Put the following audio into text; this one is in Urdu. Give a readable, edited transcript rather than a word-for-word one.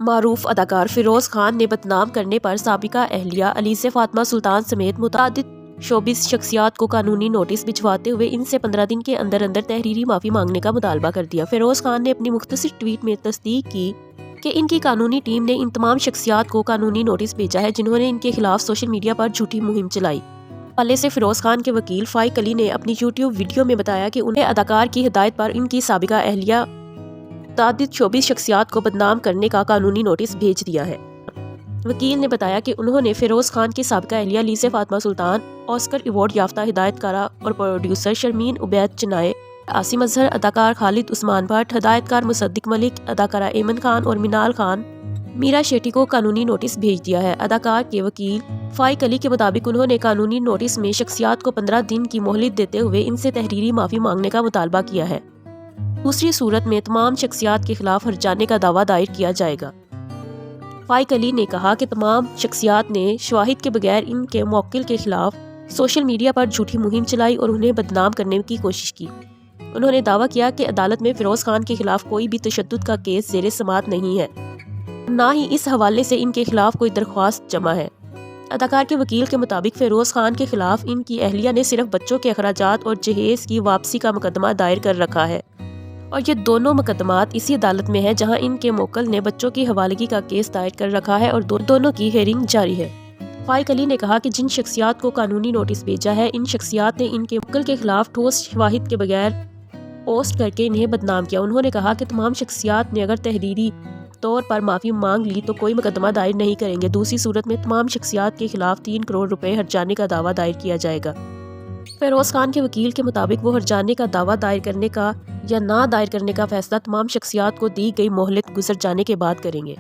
معروف اداکار فیروز خان نے بدنام کرنے پر سابقہ اہلیہ الیسا فاطمہ سلطان سمیت متعدد شوبز شخصیات کو قانونی نوٹس بھجواتے ہوئے ان سے 15 دن کے اندر اندر تحریری معافی مانگنے کا مطالبہ کر دیا۔ فیروز خان نے اپنی مختصر ٹویٹ میں تصدیق کی کہ ان کی قانونی ٹیم نے ان تمام شخصیات کو قانونی نوٹس بھیجا ہے جنہوں نے ان کے خلاف سوشل میڈیا پر جھوٹی مہم چلائی۔ حوالے سے فیروز خان کے وکیل فائق علی نے اپنی یوٹیوب ویڈیو میں بتایا کہ انہیں اداکار کی ہدایت پر ان کی سابقہ اہلیہ متعدد شوبز شخصیات کو بدنام کرنے کا قانونی نوٹس بھیج دیا ہے۔ وکیل نے بتایا کہ انہوں نے فیروز خان کی سابقہ اہلیہ الیسا فاطمہ سلطان، آسکر ایوارڈ یافتہ ہدایت کارہ اور پروڈیوسر شرمین عبید چنائے، عاصم اظہر، اداکار خالد عثمان بٹ، ہدایت کار مصدق ملک، اداکارہ ایمن خان اور منال خان، میرا شیٹی کو قانونی نوٹس بھیج دیا ہے۔ اداکار کے وکیل فائق علی کے مطابق انہوں نے قانونی نوٹس میں شخصیات کو 15 دن کی مہلت دیتے ہوئے ان سے تحریری معافی مانگنے کا مطالبہ کیا ہے۔ دوسری صورت میں تمام شخصیات کے خلاف ہرجانے کا دعویٰ دائر کیا جائے گا۔ فائق علی نے کہا کہ تمام شخصیات نے شواہد کے بغیر ان کے موکل کے خلاف سوشل میڈیا پر جھوٹی مہم چلائی اور انہیں بدنام کرنے کی کوشش کی۔ انہوں نے دعویٰ کیا کہ عدالت میں فیروز خان کے خلاف کوئی بھی تشدد کا کیس زیر سماعت نہیں ہے، نہ ہی اس حوالے سے ان کے خلاف کوئی درخواست جمع ہے۔ اداکار کے وکیل کے مطابق فیروز خان کے خلاف ان کی اہلیہ نے صرف بچوں کے اخراجات اور جہیز کی واپسی کا مقدمہ دائر کر رکھا ہے، اور یہ دونوں مقدمات اسی عدالت میں ہیں جہاں ان کے موکل نے بچوں کی حوالگی کا کیس دائر کر رکھا ہے اور دونوں کی ہیئرنگ جاری ہے۔ فائق علی نے کہا کہ جن شخصیات کو قانونی نوٹس بھیجا ہے، ان شخصیات نے ان کے موکل کے خلاف ٹھوس شواہد کے بغیر پوسٹ کر کے انہیں بدنام کیا۔ انہوں نے کہا کہ تمام شخصیات نے اگر تحریری طور پر معافی مانگ لی تو کوئی مقدمہ دائر نہیں کریں گے، دوسری صورت میں تمام شخصیات کے خلاف 3 کروڑ روپے ہرجانے کا دعویٰ دائر کیا جائے گا۔ فیروز خان کے وکیل کے مطابق وہ ہرجانے کا دعویٰ دائر کرنے کا یا نہ دائر کرنے کا فیصلہ تمام شخصیات کو دی گئی مہلت گزر جانے کے بعد کریں گے۔